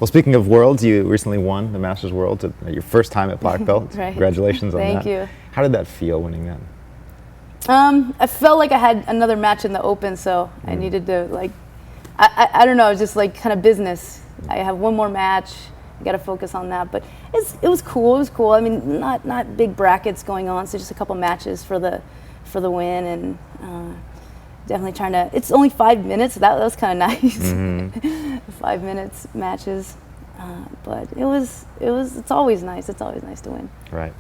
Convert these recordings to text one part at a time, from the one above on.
Well, speaking of worlds, you recently won the Masters Worlds at your first time at black belt. Right. Congratulations on that. Thank you. How did that feel winning that? I felt like I had another match in the Open, so I needed to, like, I don't know, it was just like kind of business. I have one more match, I got to focus on that, but it was cool. It was cool. I mean, not big brackets going on, so just a couple matches for the win, and definitely trying to. It's only 5 minutes, so that was kind of nice. Mm-hmm. 5 minutes matches, but it's always nice. It's always nice to win. Right.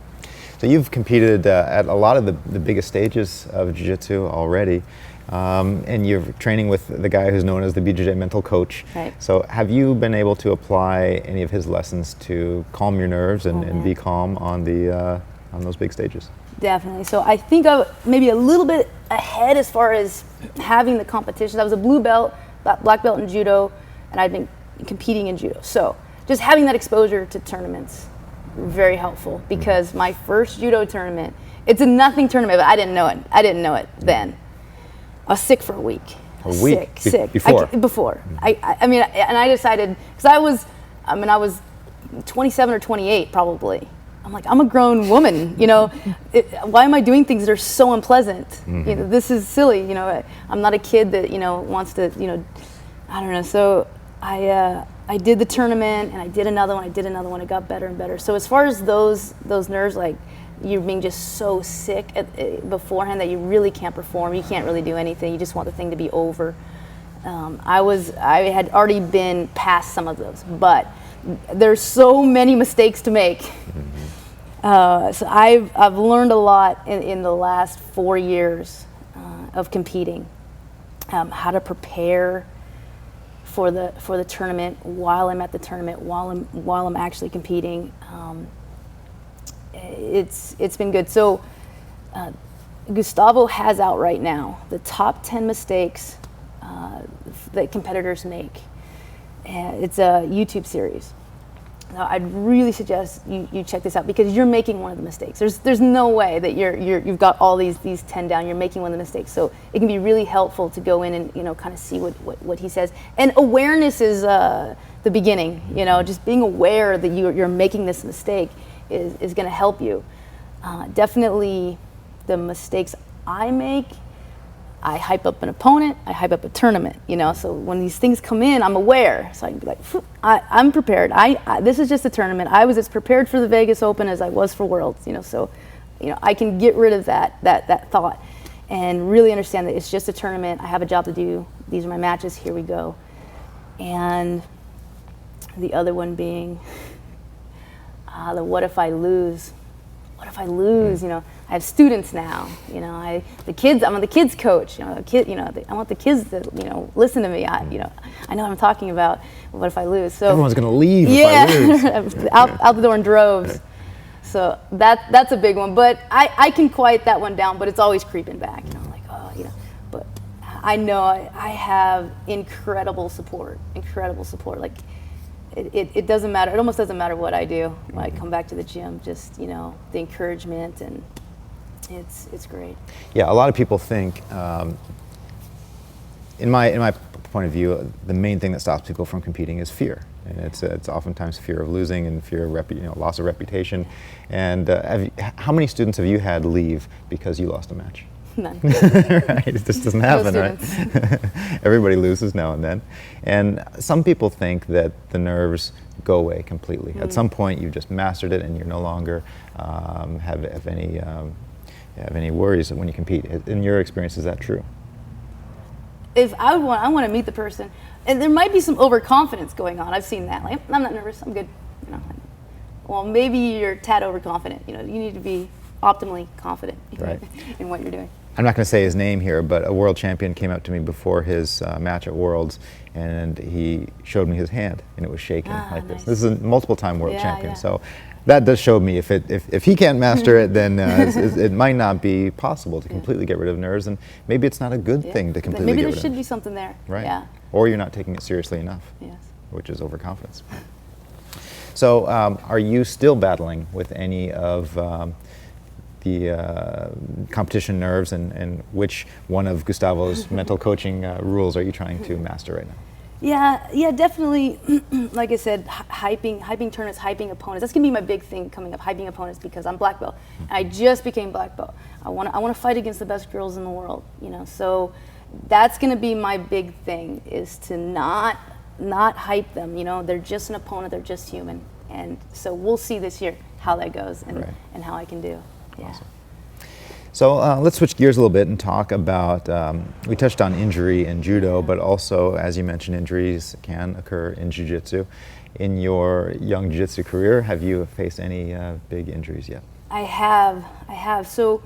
So you've competed at a lot of the biggest stages of jiu-jitsu already, and you're training with the guy who's known as the BJJ Mental Coach. Right. So have you been able to apply any of his lessons to calm your nerves and be calm on those big stages? Definitely. So I think I'm maybe a little bit ahead as far as having the competitions. I was a blue belt, black belt in judo, and I'd been competing in judo. So just having that exposure to tournaments, very helpful, because my first judo tournament, it's a nothing tournament, but I didn't know it. I didn't know it then. I was sick for a week. A week? Sick. Before? Before. I mean, and I decided, because I was 27 or 28 probably. I'm like, I'm a grown woman, you know. Why am I doing things that are so unpleasant? Mm-hmm. You know, this is silly, you know. I'm not a kid that, you know, wants to, you know, I don't know. So I did the tournament, and I did another one. It got better and better. So as far as those nerves, like you're being just so sick beforehand that you really can't perform. You can't really do anything. You just want the thing to be over. I had already been past some of those, but there's so many mistakes to make. So I've learned a lot in the last 4 years of competing, how to prepare for the tournament while I'm at the tournament, while I'm actually competing. It's been good. So Gustavo has out right now the top 10 mistakes that competitors make. It's a YouTube series. Now, I'd really suggest you check this out, because you're making one of the mistakes. There's no way that you've got all these 10 down. You're making one of the mistakes. So it can be really helpful to go in and, you know, kind of see what he says. And awareness is the beginning. You know, just being aware that you're making this mistake is going to help you. Definitely, the mistakes I make. I hype up an opponent, I hype up a tournament, you know, so when these things come in, I'm aware. So I can be like, I'm prepared. This is just a tournament. I was as prepared for the Vegas Open as I was for Worlds, you know, so, you know, I can get rid of that thought and really understand that it's just a tournament. I have a job to do. These are my matches. Here we go. And the other one being, the what if I lose? What if I lose? You know, I have students now. You know, I'm the kids coach. You know, I want the kids to, you know, listen to me. I know what I'm talking about. What if I lose? So everyone's gonna leave. Yeah, if I lose. out the door in droves. So that's a big one. But I can quiet that one down. But it's always creeping back. You know, like, oh, you know. But I know I have incredible support. Like, it doesn't matter. It almost doesn't matter what I do when I come back to the gym. Just, you know, the encouragement, and it's great. Yeah, a lot of people think, in my point of view, the main thing that stops people from competing is fear, and it's oftentimes fear of losing and fear of loss of reputation. And how many students have you had leave because you lost a match? None. Right, it just doesn't happen, right? Everybody loses now and then. And some people think that the nerves go away completely. At some point, you've just mastered it, and you're no longer have any worries when you compete. In your experience, is that true? If I want to meet the person, and there might be some overconfidence going on. I've seen that. Like, I'm not nervous. I'm good. You know. Well, maybe you're a tad overconfident. You know, you need to be optimally confident in what you're doing. I'm not going to say his name here, but a world champion came up to me before his match at Worlds, and he showed me his hand, and it was shaking like this. This is a multiple-time world champion, so that does show me if he can't master it, then it might not be possible to completely get rid of nerves, and maybe it's not a good thing to completely get rid of. Maybe there should be something there. Right. Yeah. Or you're not taking it seriously enough, which is overconfidence. So are you still battling with any of the competition nerves, and which one of Gustavo's mental coaching rules are you trying to master right now? Yeah, definitely. Like I said, hyping tournaments, hyping opponents. That's gonna be my big thing coming up, hyping opponents, because I'm black belt. And I just became black belt. I want to fight against the best girls in the world, you know. So that's gonna be my big thing, is to not hype them. You know, they're just an opponent. They're just human. And so we'll see this year how that goes and how I can do. Yeah. Awesome. So let's switch gears a little bit and talk about, we touched on injury in judo, but also, as you mentioned, injuries can occur in jiu-jitsu. In your young jiu-jitsu career, have you faced any big injuries yet? I have. So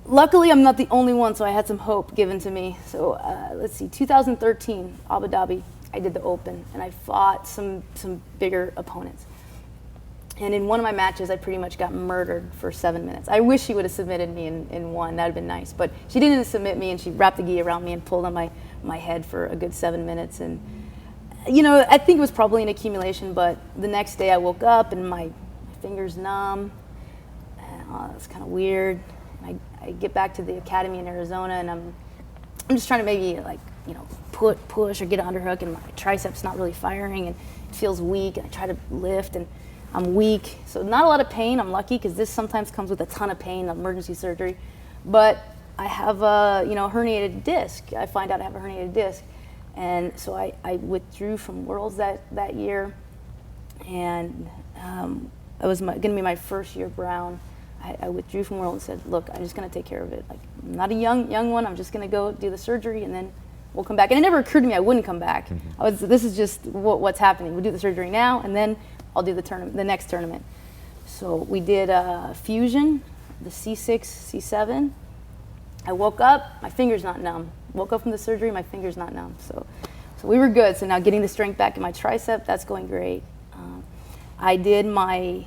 luckily I'm not the only one, so I had some hope given to me. So let's see, 2013, Abu Dhabi, I did the Open, and I fought some bigger opponents. And in one of my matches, I pretty much got murdered for 7 minutes. I wish she would have submitted me in one. That would have been nice. But she didn't submit me, and she wrapped the gi around me and pulled on my head for a good 7 minutes. And, you know, I think it was probably an accumulation, but the next day I woke up and my fingers numb. It's kind of weird. And I get back to the academy in Arizona, and I'm just trying to maybe, like, you know, push or get an underhook, and my triceps not really firing, and it feels weak. And I try to lift, and I'm weak, so not a lot of pain. I'm lucky, because this sometimes comes with a ton of pain, emergency surgery. But I have a herniated disc. I find out I have a herniated disc, and so I withdrew from Worlds that year, and it was going to be my first year brown. I withdrew from Worlds and said, look, I'm just going to take care of it. Like, I'm not a young one. I'm just going to go do the surgery, and then we'll come back. And it never occurred to me I wouldn't come back. This is just what's happening. We do the surgery now, and then I'll do the next tournament. So we did Fusion, the C6, C7. I woke up, my finger's not numb. Woke up from the surgery, my finger's not numb. So we were good. So now getting the strength back in my tricep, that's going great. I did my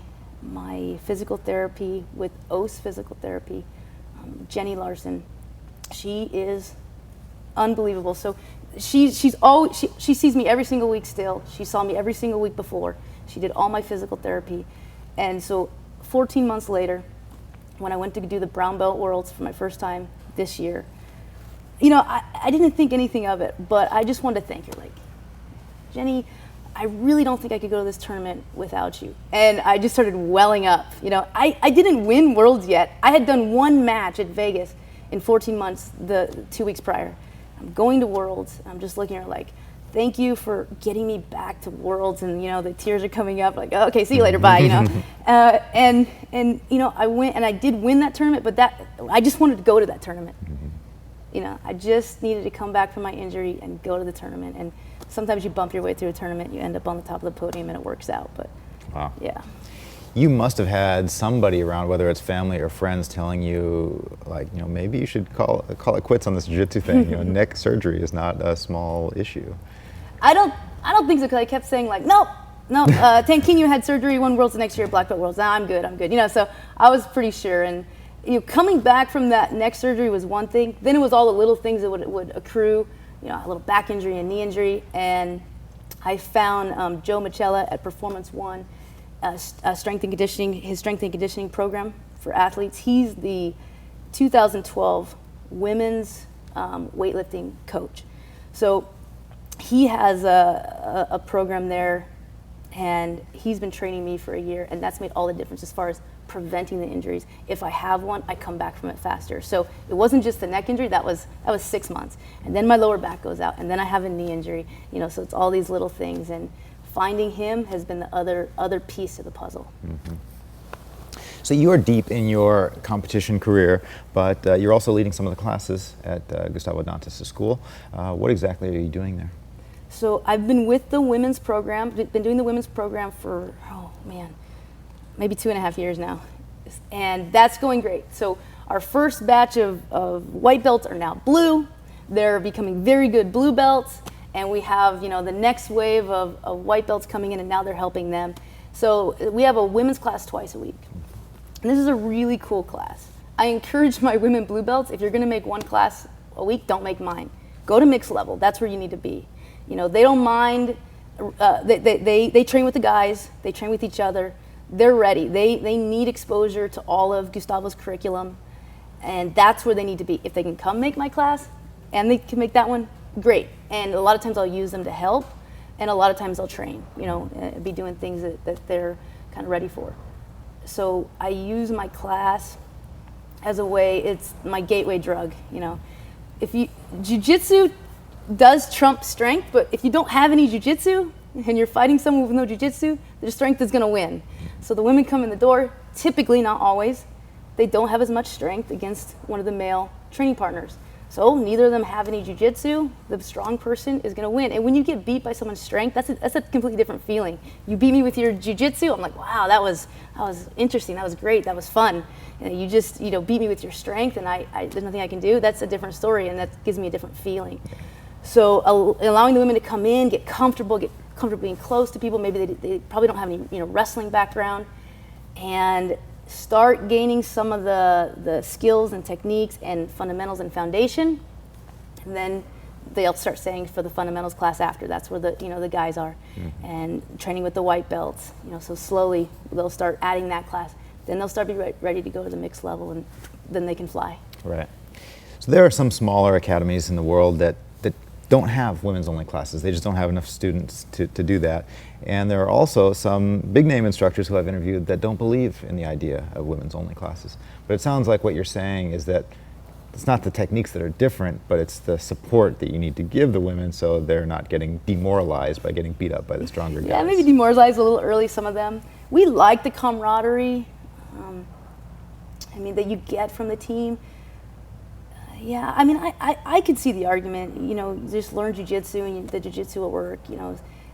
physical therapy with OS Physical Therapy. Jenny Larson, she is unbelievable. So she sees me every single week still. She saw me every single week before. She did all my physical therapy. And so 14 months later, when I went to do the Brown Belt Worlds for my first time this year, you know, I didn't think anything of it, but I just wanted to thank her. Like, Jenny, I really don't think I could go to this tournament without you. And I just started welling up. You know, I didn't win Worlds yet. I had done one match at Vegas in 14 months, the 2 weeks prior. I'm going to Worlds, and I'm just looking at her like, thank you for getting me back to Worlds. And, you know, the tears are coming up, like, oh, okay, see you later, bye, you know. And you know, I went, and I did win that tournament, but I just wanted to go to that tournament. You know, I just needed to come back from my injury and go to the tournament. And sometimes you bump your way through a tournament, you end up on the top of the podium, and it works out. But wow. Yeah. You must have had somebody around, whether it's family or friends, telling you, like, you know, maybe you should call it quits on this jiu-jitsu thing. You know, neck surgery is not a small issue. I don't think so, because I kept saying, like, no. Tanquinho had surgery, won Worlds the next year, Black Belt Worlds. Nah, I'm good. You know, so I was pretty sure. And, you know, coming back from that neck surgery was one thing. Then it was all the little things that would accrue. You know, a little back injury and knee injury. And I found Joe Michela at Performance One, strength and conditioning, his strength and conditioning program for athletes. He's the 2012 women's weightlifting coach. So he has a program there, and he's been training me for a year, and that's made all the difference as far as preventing the injuries. If I have one, I come back from it faster. So it wasn't just the neck injury, that was 6 months. And then my lower back goes out, and then I have a knee injury. You know, so it's all these little things, and finding him has been the other piece of the puzzle. So you are deep in your competition career, but you're also leading some of the classes at Gustavo Dantas' school. What exactly are you doing there? So I've been with the women's program, been doing the women's program for, maybe 2.5 years now. And that's going great. So our first batch of white belts are now blue. They're becoming very good blue belts. And we have, you know, the next wave of white belts coming in, and now they're helping them. So we have a women's class twice a week. And this is a really cool class. I encourage my women blue belts, if you're gonna make one class a week, don't make mine. Go to mixed level, that's where you need to be. You know, they don't mind, they train with the guys, they train with each other, they're ready. They need exposure to all of Gustavo's curriculum, and that's where they need to be. If they can come make my class, and they can make that one, great. And a lot of times I'll use them to help, and a lot of times I'll train, be doing things that they're kind of ready for. So I use my class as a way, it's my gateway drug, Jiu-jitsu does trump strength, but if you don't have any jiu-jitsu and you're fighting someone with no jiu-jitsu, their strength is going to win. So the women come in the door, typically, not always, they don't have as much strength against one of the male training partners. So neither of them have any jiu-jitsu, the strong person is going to win. And when you get beat by someone's strength, that's a completely different feeling. You beat me with your jiu-jitsu, I'm like, wow, that was interesting, that was great, that was fun. You just beat me with your strength, and there's nothing I can do. That's a different story, and that gives me a different feeling. So allowing the women to come in, get comfortable being close to people. Maybe they probably don't have any wrestling background, and start gaining some of the skills and techniques and fundamentals and foundation, and then they'll start saying for the fundamentals class after. That's where the guys are, and training with the white belts. So slowly they'll start adding that class. Then they'll start be ready to go to the mixed level, and then they can fly. Right. So there are some smaller academies in the world that don't have women's only classes. They just don't have enough students to do that. And there are also some big name instructors who I've interviewed that don't believe in the idea of women's only classes. But it sounds like what you're saying is that it's not the techniques that are different, but it's the support that you need to give the women so they're not getting demoralized by getting beat up by the stronger guys. Yeah, maybe demoralized a little early, some of them. We like the camaraderie that you get from the team. Yeah, I could see the argument, just learn jiu-jitsu and the jiu-jitsu will work,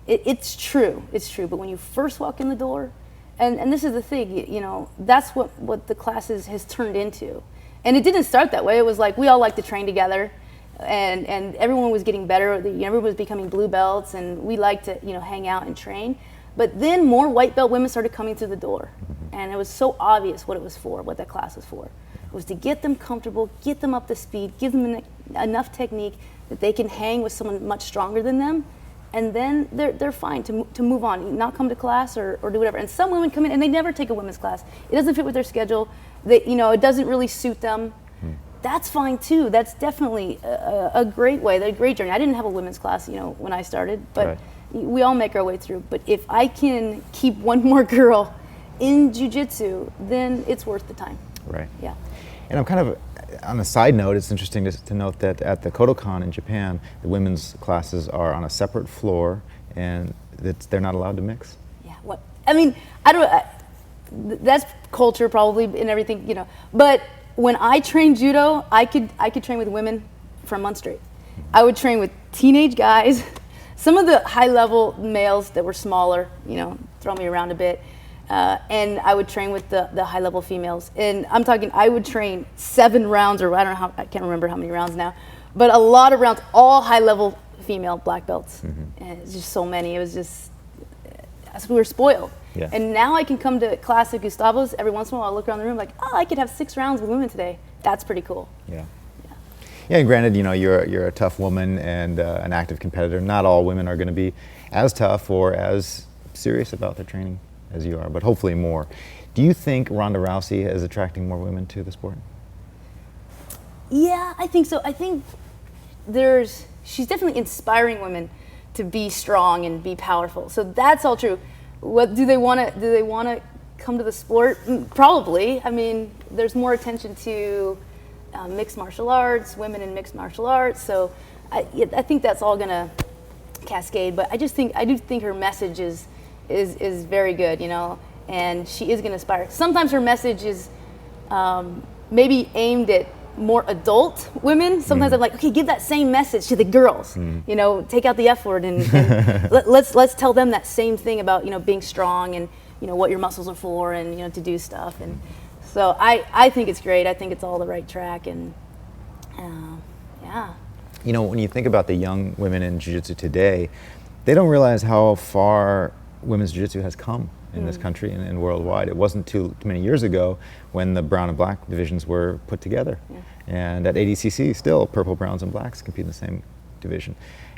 It's true, but when you first walk in the door, and this is the thing, that's what the classes has turned into. And it didn't start that way. It was like we all like to train together, and everyone was getting better, everyone was becoming blue belts, and we liked to, hang out and train. But then more white belt women started coming through the door, and it was so obvious what it was for, what that class was for. It was to get them comfortable, get them up to speed, give them enough technique that they can hang with someone much stronger than them, and then they're fine to move on, not come to class or do whatever. And some women come in and they never take a women's class. It doesn't fit with their schedule. It doesn't really suit them. That's fine too. That's definitely a great way, a great journey. I didn't have a women's class, when I started, but right. We all make our way through. But if I can keep one more girl in jiu-jitsu, then it's worth the time. Right. Yeah. And I'm kind of, on a side note, it's interesting to note that at the Kodokan in Japan, the women's classes are on a separate floor, and they're not allowed to mix. Yeah. That's culture probably and everything, But when I trained judo, I could train with women for a month straight. I would train with teenage guys, some of the high-level males that were smaller, throw me around a bit. And I would train with the high-level females. And I'm talking, I would train 7 rounds, or I can't remember how many rounds now, but a lot of rounds, all high-level female black belts. And it's just so many. It was just, we were spoiled. Yeah. And now I can come to class at Gustavo's every once in a while. I look around the room like, I could have 6 rounds with women today. That's pretty cool. Yeah. Yeah, and granted, you're a tough woman and an active competitor. Not all women are going to be as tough or as serious about their training as you are, but hopefully more. Do you think Ronda Rousey is attracting more women to the sport? Yeah, I think so. I think she's definitely inspiring women to be strong and be powerful. So that's all true. What do they want to come to the sport? Probably. There's more attention to mixed martial arts, women in mixed martial arts. So I think that's all going to cascade. But I do think her message is very good, and she is going to inspire. Sometimes her message is maybe aimed at more adult women. Sometimes I'm like, okay, give that same message to the girls. Take out the F word and let's tell them that same thing about being strong and what your muscles are for and to do stuff. And so I think it's great. I think it's all the right track, and yeah. When you think about the young women in jiu-jitsu today, they don't realize how far women's jiu-jitsu has come in this country and worldwide. It wasn't too many years ago when the brown and black divisions were put together. Yeah. And at ADCC, still, purple, browns, and blacks compete in the same division.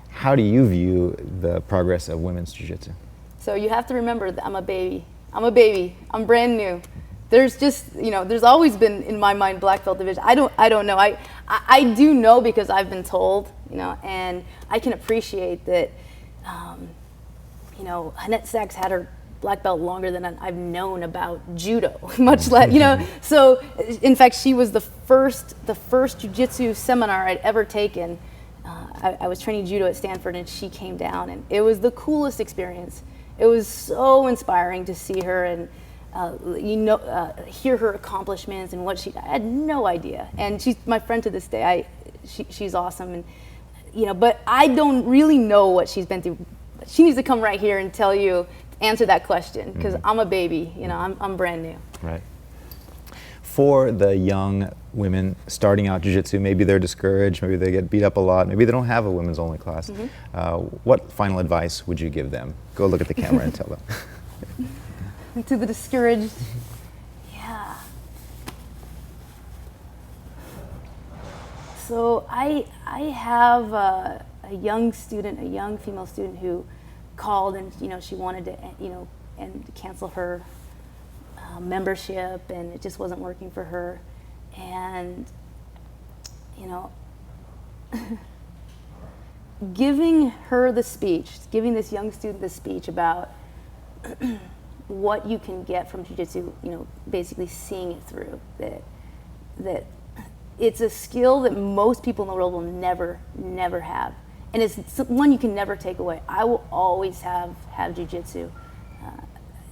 How do you view the progress of women's jiu-jitsu? So you have to remember that I'm a baby. I'm brand new. There's just, there's always been in my mind black belt division. I don't know. I do know because I've been told, you know, and I can appreciate that, you know, Annette Sachs had her black belt longer than I've known about judo, much less, you know. So, in fact, she was the first jiu-jitsu seminar I'd ever taken. I was training judo at Stanford, and she came down, and it was the coolest experience. It was so inspiring to see her and hear her accomplishments and what I had no idea. And she's my friend to this day. She's awesome, and you know, but I don't really know what she's been through. She needs to come right here and answer that question, because I'm a baby, you know, I'm brand new. Right. For the young women starting out jiu-jitsu, maybe they're discouraged, maybe they get beat up a lot, maybe they don't have a women's only class. What final advice would you give them? Go look at the camera and tell them. To the discouraged, yeah. So I have a young female student who called, and you know, she wanted to, you know, and cancel her membership, and it just wasn't working for her. And you know, giving this young student the speech about what you can get from jiu-jitsu, you know, basically seeing it through, that it's a skill that most people in the world will never have. And it's one you can never take away. I will always have jiu-jitsu.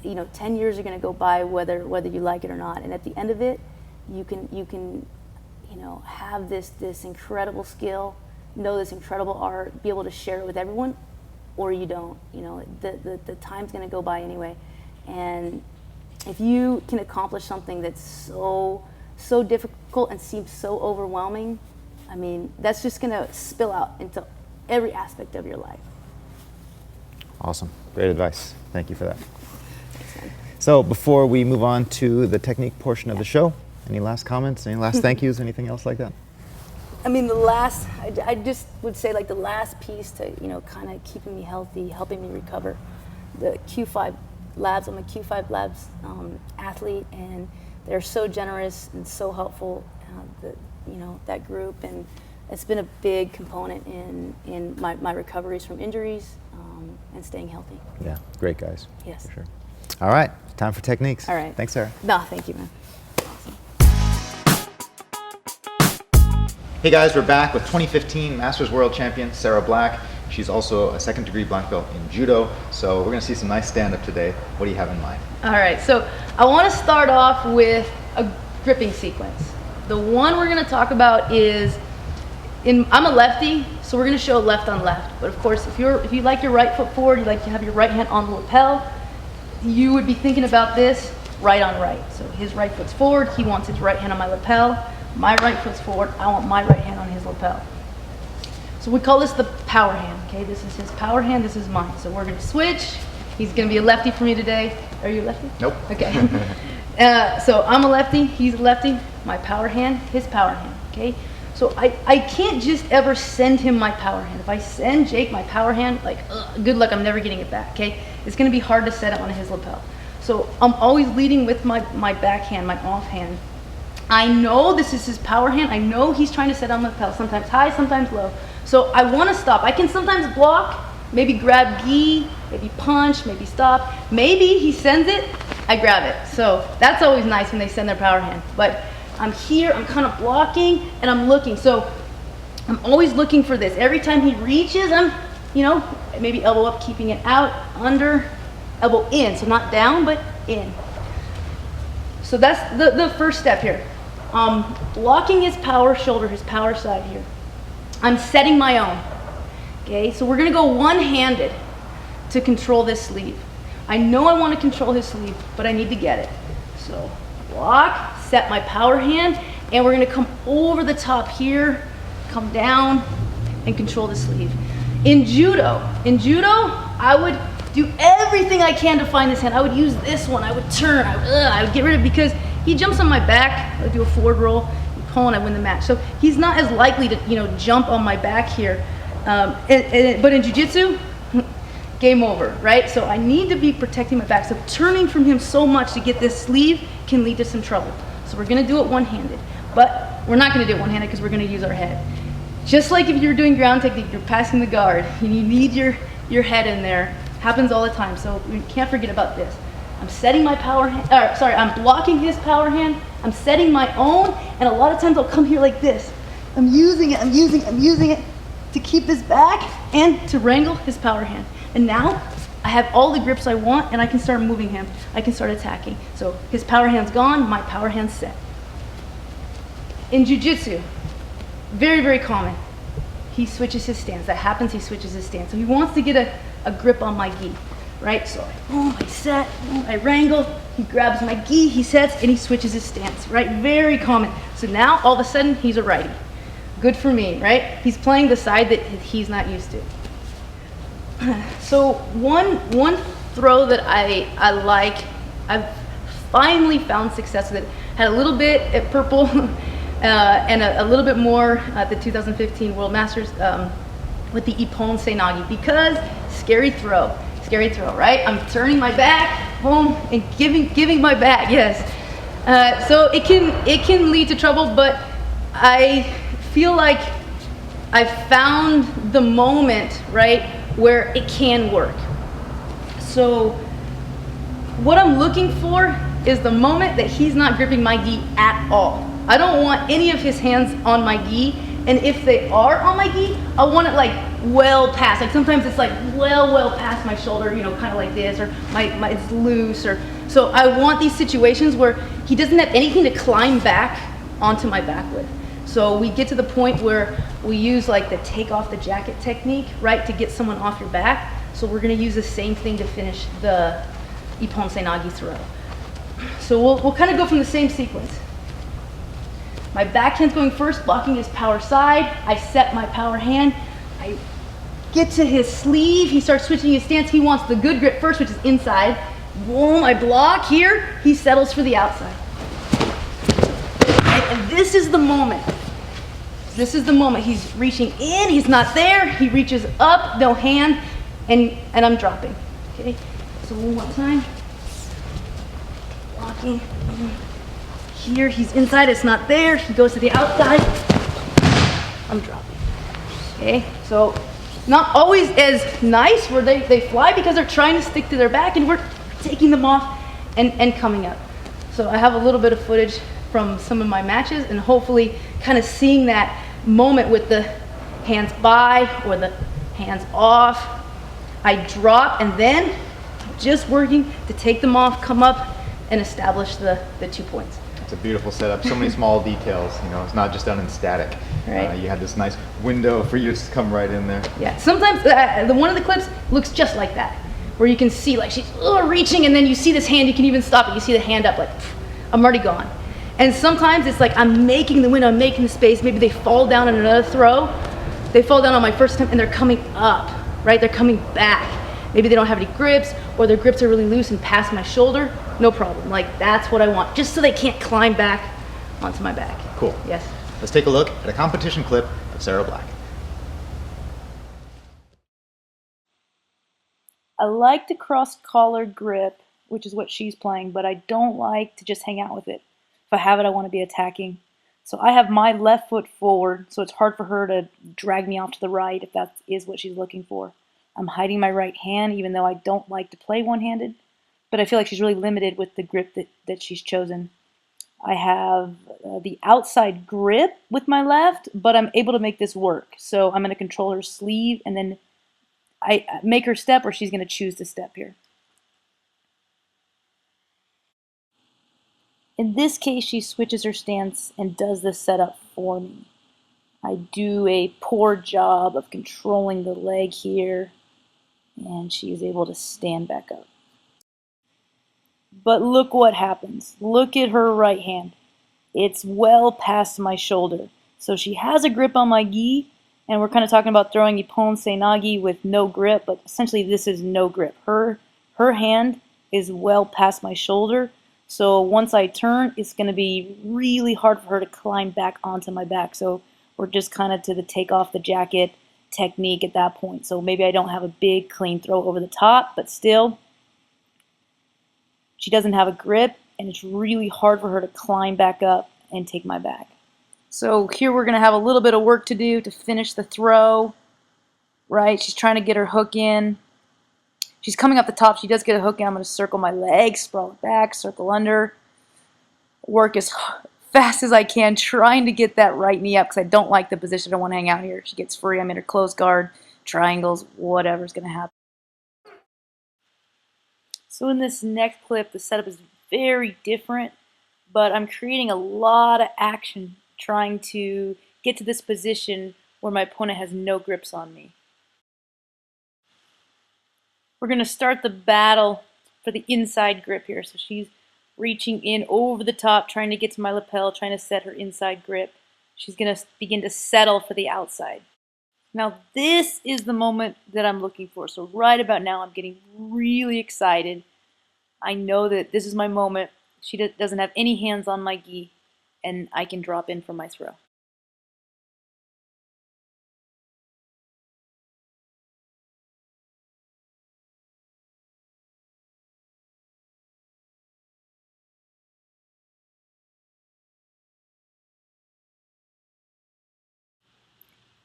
You know, 10 years are going to go by whether you like it or not. And at the end of it, you can you know, have this incredible skill, know this incredible art, be able to share it with everyone, or you don't. You know, the time's going to go by anyway. And if you can accomplish something that's so difficult and seems so overwhelming, I mean, that's just going to spill out into every aspect of your life. Awesome. Great advice. Thank you for that. So before we move on to the technique portion of the show, any last comments, any last thank yous, anything else like that? I mean, I just would say, like, the last piece to, you know, kind of keeping me healthy, helping me recover, the Q5 Labs. I'm a Q5 Labs athlete, and they're so generous and so helpful, you know, that group, and it's been a big component in my recoveries from injuries and staying healthy. Yeah, great guys. Yes. For sure. All right, time for techniques. All right. Thanks, Sarah. No, thank you, man. Hey guys, we're back with 2015 Masters World Champion Sarah Black. She's also a second degree black belt in judo. So we're going to see some nice stand-up today. What do you have in mind? All right, so I want to start off with a gripping sequence. The one we're going to talk about is, I'm a lefty, so we're going to show left on left. But of course, if you like your right foot forward, you like to have your right hand on the lapel, you would be thinking about this right on right. So his right foot's forward, he wants his right hand on my lapel. My right foot's forward, I want my right hand on his lapel. So we call this the power hand, okay? This is his power hand, this is mine. So we're gonna switch. He's gonna be a lefty for me today. Are you a lefty? Nope. Okay. So I'm a lefty, he's a lefty. My power hand, his power hand, okay? So I can't just ever send him my power hand. If I send Jake my power hand, like, good luck, I'm never getting it back, okay? It's gonna be hard to set it on his lapel. So I'm always leading with my backhand, my offhand. I know this is his power hand. I know he's trying to set on my lapel, sometimes high, sometimes low. So I want to stop. I can sometimes block, maybe grab gi, maybe punch, maybe stop. Maybe he sends it, I grab it. So that's always nice when they send their power hand. But I'm here, I'm kind of blocking, and I'm looking. So I'm always looking for this. Every time he reaches, I'm, you know, maybe elbow up, keeping it out, under, elbow in. So not down, but in. So that's the first step here. Blocking his power shoulder, his power side here. I'm setting my own. Okay, so we're gonna go one-handed to control this sleeve. I know I want to control his sleeve, but I need to get it. So block, set my power hand, and we're gonna come over the top here, come down, and control the sleeve. In judo, I would do everything I can to find this hand. I would use this one, I would turn, I would get rid of it, because he jumps on my back, I would do a forward roll, you pull, and I win the match. So he's not as likely to, you know, jump on my back here. But in jiu-jitsu, game over, right? So I need to be protecting my back. So turning from him so much to get this sleeve can lead to some trouble. So we're gonna do it one-handed, but we're not gonna do it one-handed because we're gonna use our head. Just like if you're doing ground technique, you're passing the guard, and you need your head in there. Happens all the time, so we can't forget about this. I'm setting my power hand, I'm blocking his power hand, I'm setting my own, and a lot of times I'll come here like this. I'm using it to keep his back and to wrangle his power hand. And now I have all the grips I want, and I can start moving him. I can start attacking. So his power hand's gone, my power hand's set. In jiu-jitsu, very, very common. He switches his stance. That happens, he switches his stance. So he wants to get a grip on my gi, right? So I set, I wrangle, he grabs my gi, he sets, and he switches his stance, right? Very common. So now, all of a sudden, he's a righty. Good for me, right? He's playing the side that he's not used to. So one throw that I like, I've finally found success with it. Had a little bit at purple and a little bit more at the 2015 World Masters with the Ippon Seoi Nage, because scary throw, right? I'm turning my back, boom, and giving my back, yes. So it can lead to trouble, but I feel like I found the moment, right, where it can work. So what I'm looking for is the moment that he's not gripping my gi at all. I don't want any of his hands on my gi, and if they are on my gi, I want it like well past. Like sometimes it's like well past my shoulder, you know, kind of like this, or my it's loose, or so I want these situations where he doesn't have anything to climb back onto my back with. So we get to the point where we use like the take off the jacket technique, right, to get someone off your back. So we're gonna use the same thing to finish the Ippon Seoi Nage throw. So we'll kind of go from the same sequence. My backhand's going first, blocking his power side. I set my power hand. I get to his sleeve. He starts switching his stance. He wants the good grip first, which is inside. Boom, I block here. He settles for the outside. And this is the moment. This is the moment. He's reaching in, he's not there. He reaches up, no hand, and I'm dropping. Okay, so one more time. Blocking. Here, he's inside, it's not there. He goes to the outside. I'm dropping. Okay, so not always as nice where they fly because they're trying to stick to their back and we're taking them off and coming up. So I have a little bit of footage from some of my matches and hopefully kind of seeing that moment with the hands by or the hands off. I drop and then just working to take them off, come up and establish the 2 points. It's a beautiful setup. So many small details. You know, it's not just done in static. Right. You had this nice window for you to come right in there. Yeah. Sometimes the one of the clips looks just like that, where you can see like she's reaching, and then you see this hand. You can even stop it. You see the hand up, like I'm already gone. And sometimes it's like I'm making the window, I'm making the space. Maybe they fall down in another throw. They fall down on my first attempt, and they're coming up. Right. They're coming back. Maybe they don't have any grips, or their grips are really loose and past my shoulder. No problem. Like that's what I want, just so they can't climb back onto my back. Cool. Yes. Let's take a look at a competition clip of Sarah Black. I like the cross-collar grip, which is what she's playing, but I don't like to just hang out with it. If I have it, I want to be attacking. So I have my left foot forward, so it's hard for her to drag me off to the right if that is what she's looking for. I'm hiding my right hand, even though I don't like to play one-handed, but I feel like she's really limited with the grip that she's chosen. I have the outside grip with my left, but I'm able to make this work. So I'm going to control her sleeve, and then I make her step, or she's going to choose to step here. In this case, she switches her stance and does this setup for me. I do a poor job of controlling the leg here, and she is able to stand back up. But look what happens. Look at her right hand. It's well past my shoulder. So she has a grip on my gi, and we're kind of talking about throwing Ippon Seoi Nage with no grip, but essentially this is no grip. Her hand is well past my shoulder, so once I turn, it's going to be really hard for her to climb back onto my back. So we're just kind of to the take off the jacket technique at that point. So maybe I don't have a big clean throw over the top, but still, she doesn't have a grip, and it's really hard for her to climb back up and take my back. So here we're going to have a little bit of work to do to finish the throw, right? She's trying to get her hook in. She's coming up the top. She does get a hook in. I'm going to circle my legs, sprawl it back, circle under. Work as fast as I can, trying to get that right knee up because I don't like the position. I don't want to hang out here. She gets free. I'm in her closed guard, triangles, whatever's going to happen. So in this next clip, the setup is very different, but I'm creating a lot of action trying to get to this position where my opponent has no grips on me. We're going to start the battle for the inside grip here. So she's reaching in over the top, trying to get to my lapel, trying to set her inside grip. She's going to begin to settle for the outside. Now this is the moment that I'm looking for. So right about now I'm getting really excited. I know that this is my moment. She doesn't have any hands on my gi, and I can drop in for my throw.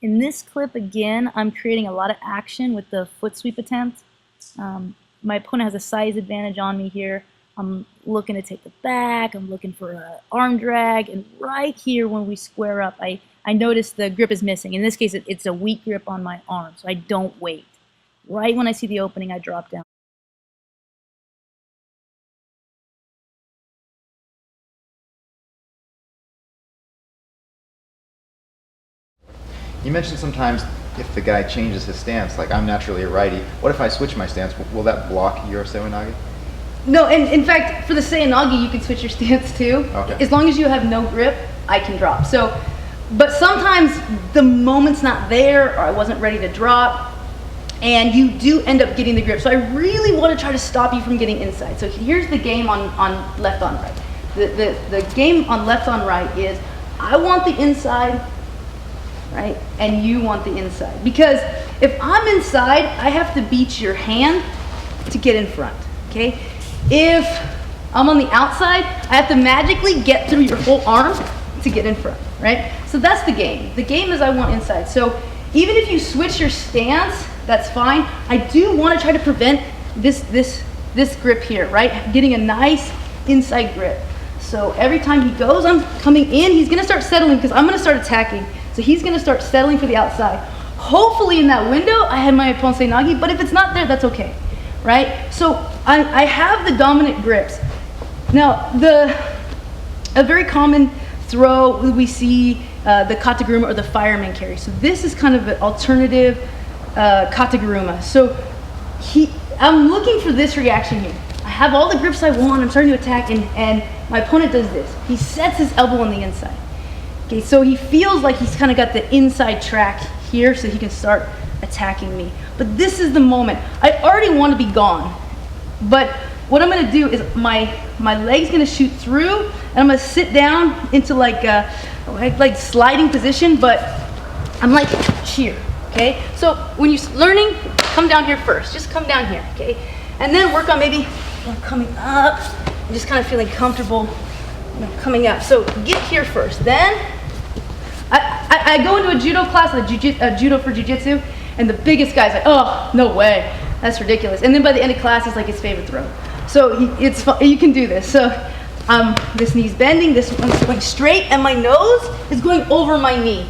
In this clip, again, I'm creating a lot of action with the foot sweep attempt. My opponent has a size advantage on me here. I'm looking to take the back. I'm looking for an arm drag. And right here when we square up, I notice the grip is missing. In this case, it's a weak grip on my arm, so I don't wait. Right when I see the opening, I drop down. You mentioned sometimes if the guy changes his stance, like I'm naturally a righty, what if I switch my stance? Will that block your Seoi Nage? No, and in fact, for the Seoi Nage, you can switch your stance too. Okay. As long as you have no grip, I can drop. So, but sometimes the moment's not there, or I wasn't ready to drop, and you do end up getting the grip. So I really want to try to stop you from getting inside. So here's the game on left on right. The game on left on right is I want the inside, right? And you want the inside. Because if I'm inside, I have to beat your hand to get in front, okay? If I'm on the outside, I have to magically get through your whole arm to get in front, right? So that's the game. The game is I want inside. So even if you switch your stance, that's fine. I do want to try to prevent this grip here, right? Getting a nice inside grip. So every time he goes, I'm coming in, he's gonna start settling because I'm gonna start attacking. So he's gonna start settling for the outside. Hopefully in that window, I had my opponent Seoi Nage, but if it's not there, that's okay, right? So I have the dominant grips. Now, a very common throw we see the Kata Guruma or the Fireman Carry. So this is kind of an alternative Kata Guruma. So I'm looking for this reaction here. I have all the grips I want, I'm starting to attack, and my opponent does this. He sets his elbow on the inside. Okay, so he feels like he's kind of got the inside track here so he can start attacking me. But this is the moment. I already want to be gone. But what I'm going to do is my leg's going to shoot through, and I'm going to sit down into like sliding position, but I'm like here, okay? So when you're learning, come down here first. Just come down here, okay? And then work on maybe coming up and just kind of feeling comfortable coming up. So get here first. Then I go into a judo class, judo for jiu-jitsu, and the biggest guy's like, oh, no way, that's ridiculous. And then by the end of class, it's like his favorite throw. So it's fun. You can do this. So this knee's bending, this one's going straight, and my nose is going over my knee.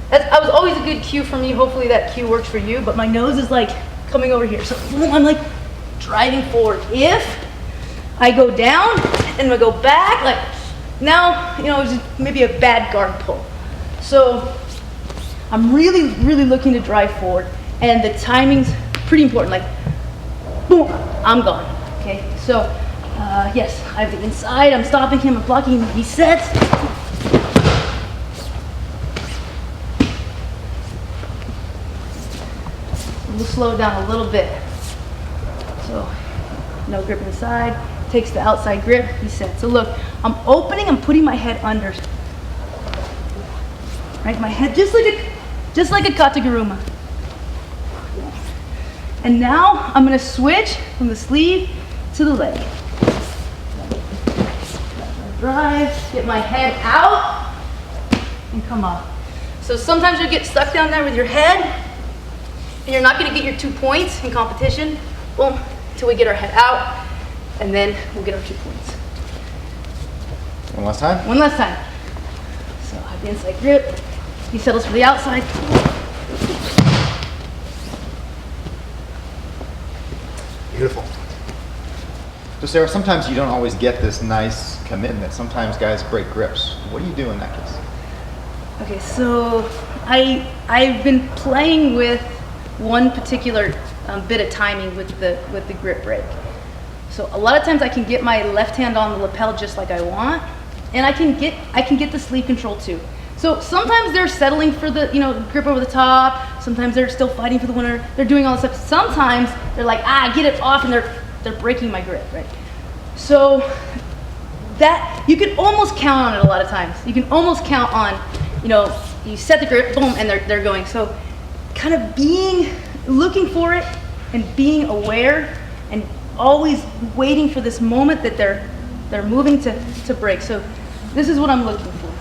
That was always a good cue for me. Hopefully that cue works for you, but my nose is like coming over here. So I'm like driving forward. If I go down and I go back, like now, it's just maybe a bad guard pull. So I'm really, really looking to drive forward, and the timing's pretty important. Like, boom, I'm gone. Okay, so yes, I have the inside. I'm stopping him. I'm blocking him. He sets. We'll slow it down a little bit. So no grip inside. Takes the outside grip. He sets. So look, I'm opening. I'm putting my head under. Right, my head just like a Kata Guruma. And now I'm going to switch from the sleeve to the leg. Drive, get my head out, and come up. So sometimes you get stuck down there with your head, and you're not going to get your 2 points in competition. Boom, until we get our head out, and then we'll get our 2 points. One last time? One last time. So I have the inside grip. He settles for the outside. Beautiful. So Sarah, sometimes you don't always get this nice commitment. Sometimes guys break grips. What do you do in that case? Okay, so I've been playing with one particular bit of timing with the grip break. So a lot of times I can get my left hand on the lapel just like I want, and I can get the sleeve control too. So sometimes they're settling for the grip over the top. Sometimes they're still fighting for the winner. They're doing all this stuff. Sometimes they're like, get it off, and they're breaking my grip, right? So that you can almost count on it a lot of times. You can almost count on, you set the grip, boom, and they're going. So kind of looking for it and being aware and always waiting for this moment that they're moving to break. So this is what I'm looking for.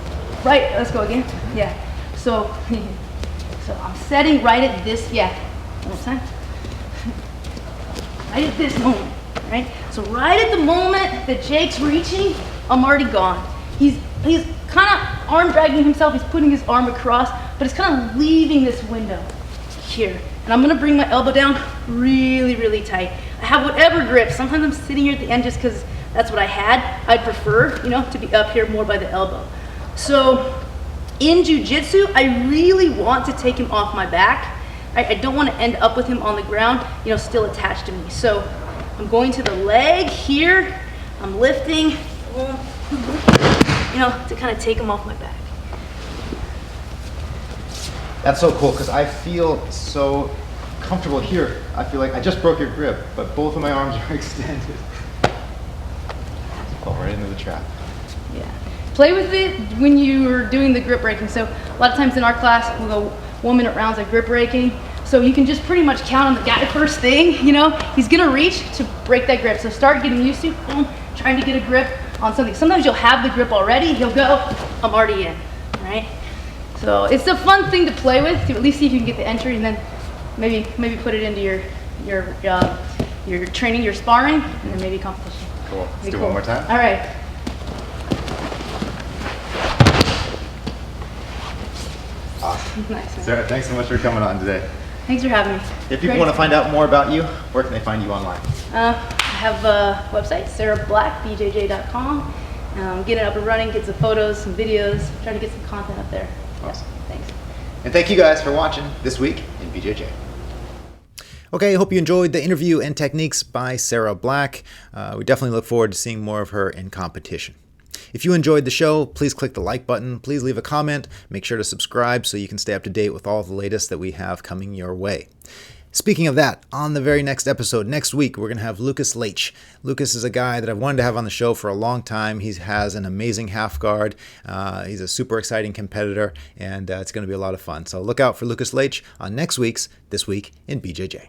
Right, let's go again. Yeah. So I'm setting right at this, one more time. Right at this moment, right? So right at the moment that Jake's reaching, I'm already gone. He's kind of arm dragging himself, he's putting his arm across, but it's kind of leaving this window here. And I'm gonna bring my elbow down really, really tight. I have whatever grip. Sometimes I'm sitting here at the end just because that's what I had. I'd prefer, to be up here more by the elbow. So in jiu-jitsu, I really want to take him off my back. I don't want to end up with him on the ground, still attached to me. So I'm going to the leg here. I'm lifting, to kind of take him off my back. That's so cool because I feel so comfortable here. I feel like I just broke your grip, but both of my arms are extended. Fall right into the trap. Yeah. Play with it when you're doing the grip breaking. So a lot of times in our class, we'll go 1 minute rounds of grip breaking. So you can just pretty much count on the guy first thing, he's gonna reach to break that grip. So start getting used to, boom, trying to get a grip on something. Sometimes you'll have the grip already, he'll go, I'm already in, right? So it's a fun thing to play with, to at least see if you can get the entry, and then maybe put it into your training, your sparring, and then maybe competition. Cool, let's do one more time. All right. Awesome. Nice. Sarah, thanks so much for coming on today. Thanks for having me. If people want to find out more about you, where can they find you online? I have a website, BJJ.com. Get it up and running, get some photos, some videos, try to get some content up there. Awesome. Yeah, thanks. And thank you guys for watching This Week in BJJ. Okay, I hope you enjoyed the interview and techniques by Sarah Black. We definitely look forward to seeing more of her in competition. If you enjoyed the show, please click the like button, please leave a comment, make sure to subscribe so you can stay up to date with all the latest that we have coming your way. Speaking of that, on the very next episode, next week, we're going to have Lucas Leitch. Lucas is a guy that I've wanted to have on the show for a long time. He has an amazing half guard. He's a super exciting competitor, and it's going to be a lot of fun. So look out for Lucas Leitch on next week's This Week in BJJ.